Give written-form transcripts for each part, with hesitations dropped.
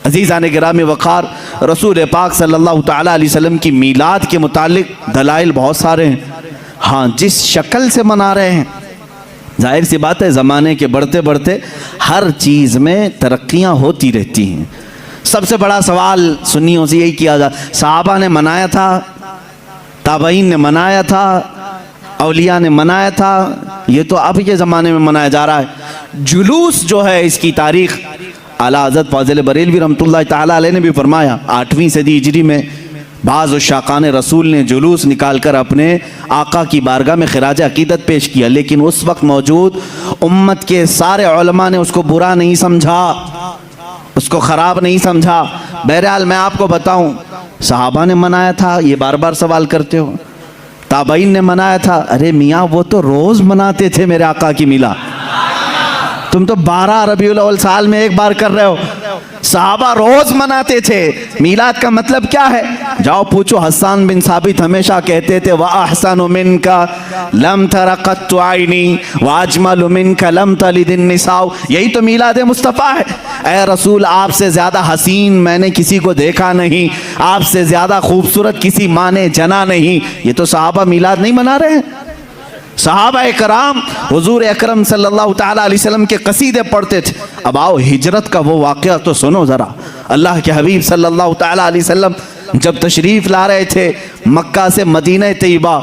عزیزان گرامی وقار، رسول پاک صلی اللہ تعالیٰ علیہ وسلم کی میلاد کے متعلق دلائل بہت سارے ہیں۔ ہاں، جس شکل سے منا رہے ہیں، ظاہر سی بات ہے زمانے کے بڑھتے بڑھتے ہر چیز میں ترقیاں ہوتی رہتی ہیں۔ سب سے بڑا سوال سنیوں سے یہی کیا جاتا، صحابہ نے منایا تھا، تابعین نے منایا تھا، اولیاء نے منایا تھا، یہ تو اب کے زمانے میں منایا جا رہا ہے۔ جلوس جو ہے اس کی تاریخ اعلیٰ حضرت فاضل بریلوی رحمۃ اللہ تعالیٰ علیہ نے بھی فرمایا، 8ویں صدی ہجری میں بعض عشاقان رسول نے جلوس نکال کر اپنے آقا کی بارگاہ میں خراج عقیدت پیش کیا، لیکن اس وقت موجود امت کے سارے علماء نے اس کو برا نہیں سمجھا، اس کو خراب نہیں سمجھا۔ بہرحال میں آپ کو بتاؤں، صحابہ نے منایا تھا، یہ بار بار سوال کرتے ہو، تابعین نے منایا تھا، ارے میاں وہ تو روز مناتے تھے میرے آقا کی میلاد، تم تو 12 ربیع الاول سال میں ایک بار کر رہے ہو، صحابہ روز مناتے تھے۔ میلاد کا مطلب کیا ہے؟ جاؤ پوچھو، حسان بن ثابت ہمیشہ کہتے تھے وَأَحْسَنُ مِنْكَ لَمْ تَرَ قَطُّ عَيْنِي وَأَجْمَلُ مِنْكَ لَمْ تَلِدِ النِّسَاءُ۔ یہی تو میلاد مصطفیٰ ہے۔ اے رسول، آپ سے زیادہ حسین میں نے کسی کو دیکھا نہیں، آپ سے زیادہ خوبصورت کسی ماں نے جنا نہیں۔ یہ تو صحابہ میلاد نہیں منا رہے ہیں۔ صحابہ کرام حضور اکرم صلی اللہ تعالیٰ علیہ وسلم کے قصیدے پڑھتے تھے۔ اب آؤ ہجرت کا وہ واقعہ تو سنو ذرا۔ اللہ کے حبیب صلی اللہ تعالیٰ علیہ وسلم جب تشریف لا رہے تھے مکہ سے مدینہ طیبہ،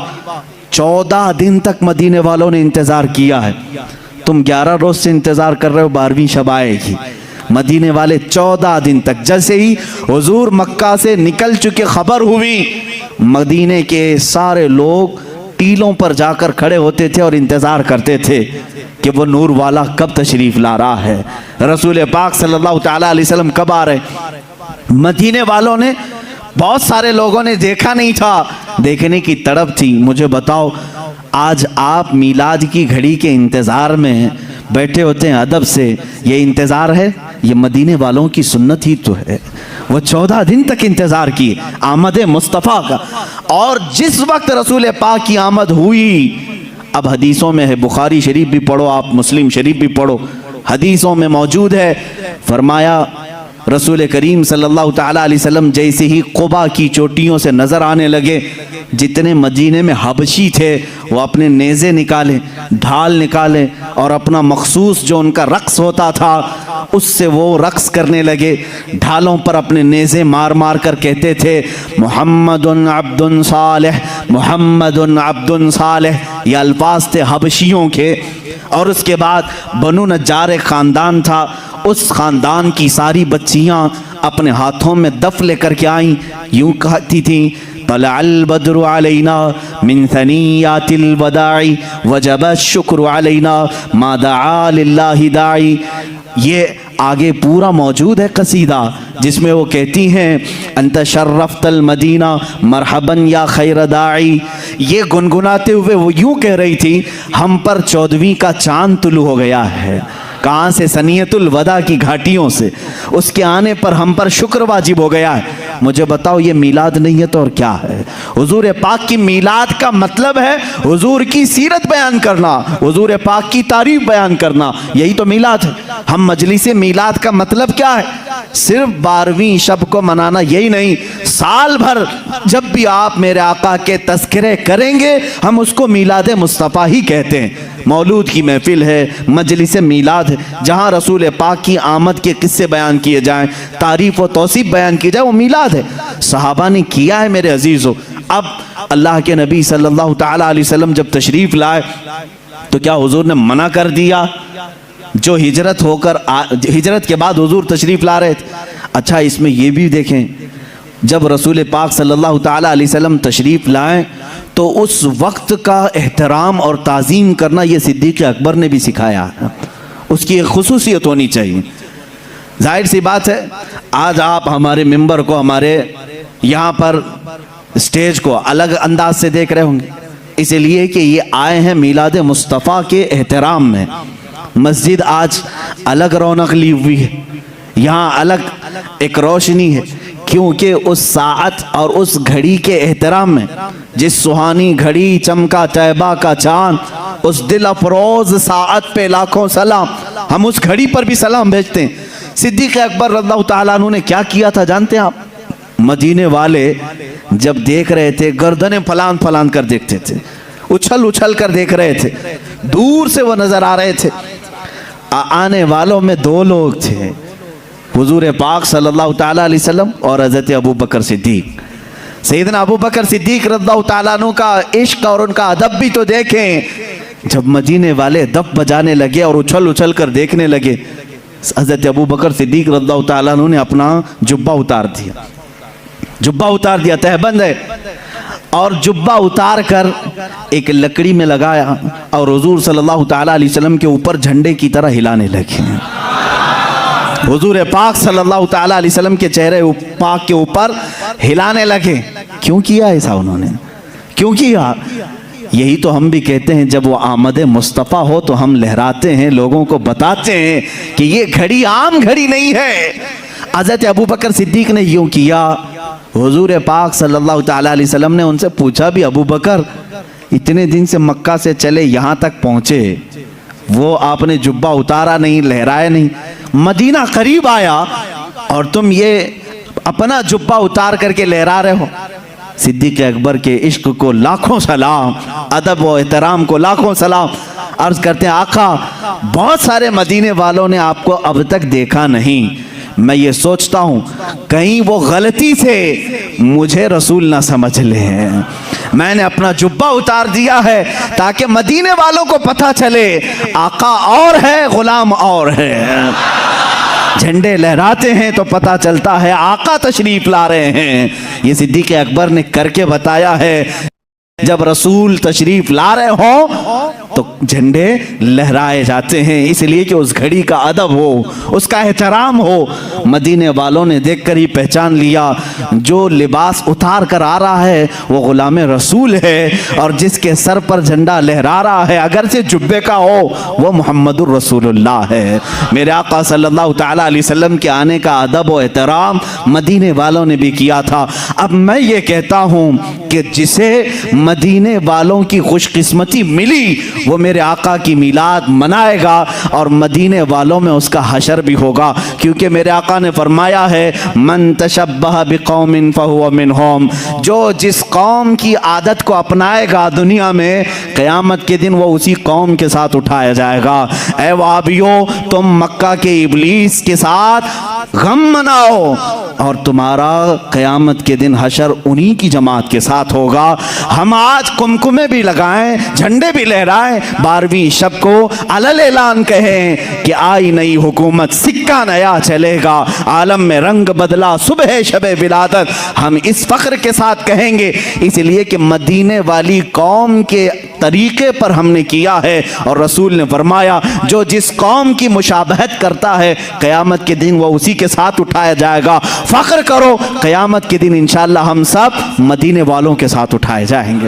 14 دن تک مدینے والوں نے انتظار کیا ہے۔ تم 11 روز سے انتظار کر رہے ہو 12ویں شب آئے گی، مدینے والے 14 دن تک۔ جیسے ہی حضور مکہ سے نکل چکے خبر ہوئی، مدینے کے سارے لوگ ٹیلوں پر جا کر کھڑے ہوتے تھے اور انتظار کرتے تھے کہ وہ نور والا کب تشریف لا رہا ہے، رسول پاک صلی اللہ تعالیٰ علیہ وسلم کب آ رہے۔ مدینے والوں نے، بہت سارے لوگوں نے دیکھا نہیں تھا، دیکھنے کی تڑپ تھی۔ مجھے بتاؤ، آج آپ میلاد کی گھڑی کے انتظار میں بیٹھے ہوتے ہیں ادب سے، یہ انتظار ہے؟ یہ مدینے والوں کی سنت ہی تو ہے۔ وہ 14 دن تک انتظار کیے آمد مصطفیٰ کا، اور جس وقت رسول پاک کی آمد ہوئی، اب حدیثوں میں ہے، بخاری شریف بھی پڑھو آپ، مسلم شریف بھی پڑھو، حدیثوں میں موجود ہے، فرمایا رسول کریم صلی اللہ تعالیٰ علیہ وسلم جیسے ہی قبا کی چوٹیوں سے نظر آنے لگے، جتنے مدینے میں حبشی تھے وہ اپنے نیزے نکالے، ڈھال نکالے، اور اپنا مخصوص جو ان کا رقص ہوتا تھا اس سے وہ رقص کرنے لگے، ڈھالوں پر اپنے نیزے مار مار کر کہتے تھے محمد عبد صالح، محمد عبد صالح۔ یہ الفاظ تھے حبشیوں کے۔ اور اس کے بعد بنو نجار خاندان تھا، اس خاندان کی ساری بچیاں اپنے ہاتھوں میں دف لے کر کے آئیں، یوں کہتی تھیں طلع البدر علینا من ثنیات الوداع وجب الشکر علینا ما دعا للہ داعی۔ یہ آگے پورا موجود ہے قصیدہ جس میں وہ کہتی ہیں انت شرفت المدینہ مرحبا یا خیر داعی۔ یہ گنگناتے ہوئے وہ یوں کہہ رہی تھی ہم پر 14ویں کا چاند طلوع ہو گیا ہے۔ کہاں سے؟ ثنیۃ الوداع کی گھاٹیوں سے، اس کے آنے پر ہم پر شکر واجب ہو گیا ہے۔ مجھے بتاؤ یہ میلاد نہیں ہے تو اور کیا ہے؟ حضور پاک کی میلاد کا مطلب ہے حضور کی سیرت بیان کرنا، حضور پاک کی تعریف بیان کرنا، یہی تو میلاد ہے۔ ہم مجلس میلاد کا مطلب کیا ہے؟ صرف 12ویں شب کو منانا یہی نہیں، سال بھر جب بھی آپ میرے آقا کے تذکرے کریں گے ہم اس کو میلاد مصطفیٰ ہی کہتے ہیں۔ مولود کی محفل ہے، مجلس میلاد ہے، جہاں رسول پاک کی آمد کے قصے بیان کیے جائیں، تعریف و توصیف بیان کی جائے، وہ میلاد ہے۔ صحابہ نے کیا ہے میرے عزیزو۔ اب اللہ کے نبی صلی اللہ تعالیٰ علیہ وسلم جب تشریف لائے تو کیا حضور نے منع کر دیا؟ جو ہجرت کے بعد حضور تشریف لا رہے تھے۔ اچھا اس میں یہ بھی دیکھیں، جب رسول پاک صلی اللہ تعالیٰ علیہ وسلم تشریف لائیں تو اس وقت کا احترام اور تعظیم کرنا یہ صدیق اکبر نے بھی سکھایا، اس کی ایک خصوصیت ہونی چاہیے۔ ظاہر سی بات ہے آج آپ ہمارے ممبر کو، ہمارے یہاں پر اسٹیج کو الگ انداز سے دیکھ رہے ہوں گے، اس لیے کہ یہ آئے ہیں میلاد مصطفیٰ کے احترام میں۔ مسجد آج الگ رونق لی ہوئی ہے، یہاں الگ ایک روشنی ہے، کیونکہ اس ساعت اور اس گھڑی کے احترام میں، جس سہانی گھڑی چمکا طیبہ کا چاند، اس دل افروز ساعت پہ لاکھوں سلام۔ ہم اس گھڑی پر بھی سلام بھیجتے ہیں۔ صدیق اکبر رضی اللہ تعالیٰ عنہ نے کیا کیا تھا جانتے ہیں آپ؟ مدینے والے جب دیکھ رہے تھے گردنیں پھلان پھلان کر دیکھتے تھے، اچھل اچھل کر دیکھ رہے تھے، دور سے وہ نظر آ رہے تھے۔ آنے والوں میں دو لوگ تھے، حضور پاک صلی اللہ تعالیٰ علیہ وسلم اور حضرت ابو بکر صدیق۔ سیدنا ابو بکر صدیق رضی اللہ تعالیٰ عنہ کا عشق اور ان کا ادب بھی تو دیکھیں۔ جب مدینے والے دف بجانے لگے اور اچھل اچھل کر دیکھنے لگے، حضرت ابو بکر صدیق رضی اللہ تعالیٰ عنہ نے اپنا جبہ اتار دیا، تہبند ہے، اور جبہ اتار کر ایک لکڑی میں لگایا اور حضور صلی اللہ تعالیٰ علیہ وسلم کے اوپر جھنڈے کی طرح ہلانے لگے۔ حضور پاک صلی اللہ تعالیٰ علیہ وسلم کے چہرے پاک کے اوپر ہلانے لگے۔ کیوں کیا ایسا انہوں نے؟ کیوں کیا؟ یہی تو ہم بھی کہتے ہیں، جب وہ آمد مصطفیٰ ہو تو ہم لہراتے ہیں، لوگوں کو بتاتے ہیں کہ یہ گھڑی عام گھڑی نہیں ہے۔ حضرت ابو بکر صدیق نے یوں کیا۔ حضور پاک صلی اللہ تعالیٰ علیہ وسلم نے ان سے پوچھا بھی، ابو بکر اتنے دن سے مکہ سے چلے یہاں تک پہنچے، وہ آپ نے جبہ اتارا نہیں، لہرایا نہیں، مدینہ قریب آیا اور تم یہ اپنا جبہ اتار کر کے لہرا رہے ہو؟ صدیق اکبر کے عشق کو لاکھوں سلام، ادب و احترام کو لاکھوں سلام۔ عرض کرتے ہیں آقا بہت سارے مدینے والوں نے آپ کو اب تک دیکھا نہیں، میں یہ سوچتا ہوں کہیں وہ غلطی سے مجھے رسول نہ سمجھ لیں، میں نے اپنا جبہ اتار دیا ہے تاکہ مدینے والوں کو پتہ چلے آقا اور ہے، غلام اور ہے۔ جھنڈے لہراتے ہیں تو پتہ چلتا ہے آقا تشریف لا رہے ہیں۔ یہ صدیق اکبر نے کر کے بتایا ہے، جب رسول تشریف لا رہے ہوں تو جھنڈے لہرائے جاتے ہیں، اس لیے کہ اس گھڑی کا ادب ہو، اس کا احترام ہو۔ مدینے والوں نے دیکھ کر ہی پہچان لیا، جو لباس اتار کر آ رہا ہے وہ غلام رسول ہے، اور جس کے سر پر جھنڈا لہرا رہا ہے اگرچہ جبے کا ہو وہ محمد الرسول اللہ ہے۔ میرے آقا صلی اللہ تعالیٰ علیہ وسلم کے آنے کا ادب و احترام مدینے والوں نے بھی کیا تھا۔ اب میں یہ کہتا ہوں کہ جسے مدینے والوں کی خوش قسمتی ملی وہ میرے آقا کی میلاد منائے گا، اور مدینے والوں میں اس کا حشر بھی ہوگا، کیونکہ میرے آقا نے فرمایا ہے من تشبہ بقوم فہو منہم، جو جس قوم کی عادت کو اپنائے گا دنیا میں، قیامت کے دن وہ اسی قوم کے ساتھ اٹھایا جائے گا۔ اے وہابیو، تم مکہ کے ابلیس کے ساتھ غم مناؤ اور تمہارا قیامت کے دن حشر انہی کی جماعت کے ساتھ ہوگا۔ ہم آج کمکمے بھی لگائیں، جھنڈے بھی لہرائیں، 12ویں شب کو علل اعلان کہیں کہ آئی نئی حکومت، سکہ نیا چلے گا، عالم میں رنگ بدلا صبح شب ولادت، ہم اس فخر کے ساتھ کہیں گے، اس لیے کہ مدینے والی قوم کے طریقے پر ہم نے کیا ہے، اور رسول نے فرمایا جو جس قوم کی مشابہت کرتا ہے قیامت کے دن وہ اسی کے ساتھ اٹھایا جائے گا۔ فخر کرو، قیامت کے دن انشاءاللہ ہم سب مدینے والوں کے ساتھ اٹھائے جائیں گے۔